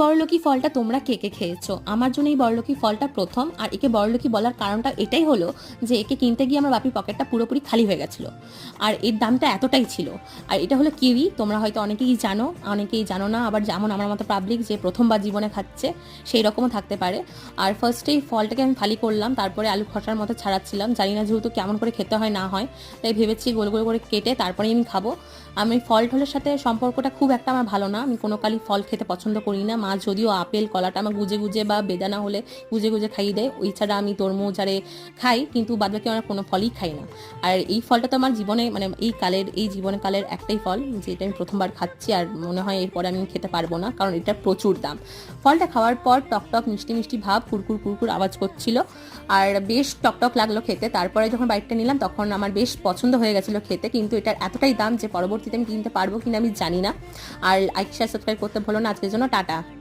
বড়লোকি ফলটা তোমরা কে কে খেয়েছো? আমার জন্য এই বড়লোকি ফলটা প্রথম। আর একে বড়লোকি বলার কারণটা এটাই হলো যে একে কিনতে গিয়ে আমার বাপির পকেটটা পুরোপুরি খালি হয়ে গেছিলো। আর এর দামটা এতটাই ছিল। আর এটা হলো কিউই। তোমরা হয়তো অনেকেই জানো না, আবার যেমন আমার মতো পাবলিক যে প্রথমবার জীবনে খাচ্ছে সেই রকমও থাকতে পারে। আর ফার্স্টেই ফলটাকে আমি ফালি করলাম, তারপরে আলু খসার মতো ছাড়াচ্ছিলাম। জানি না যেহেতু কেমন করে খেতে হয় না হয়, তাই ভেবেছি গোল গোল করে কেটে তারপরেই আমি খাবো। আমি ফল টলের সাথে সম্পর্কটা খুব একটা আমার ভালো না। আমি কোনো কালই ফল খেতে পছন্দ করি না। মা যদিও আপেল কলাটা আমার গুজে গুজে বা বেদানা হলে গুজে গুজে খাইয়ে দেয়, ওই ছাড়া আমি তরমুজ আরে খাই, কিন্তু বাদবাকি আমার কোনো ফলই খাই না। আর এই ফলটা তো আমার জীবনে মানে এই জীবনকালের একটাই ফল, যেটা আমি প্রথমবার খাচ্ছি। আর মনে হয় এরপরে আমি খেতে পারবো না, কারণ এটা প্রচুর দাম। ফলটা খাওয়ার পর টক মিষ্টি মিষ্টি ভাব, কুরকুর কুরকুর আওয়াজ করছিল, আর বেশ টক লাগলো খেতে। তারপরে যখন বাইকটা নিলাম তখন আমার বেশ পছন্দ হয়ে গেছিলো খেতে, কিন্তু এটার এতটাই দাম যে পরবর্তীতে আমি কিনতে পারবো কিনা আমি জানি না। আর লাইক শেয়ার সাবস্ক্রাইব করতে ভুলো না। আজকের জন্য টাটা।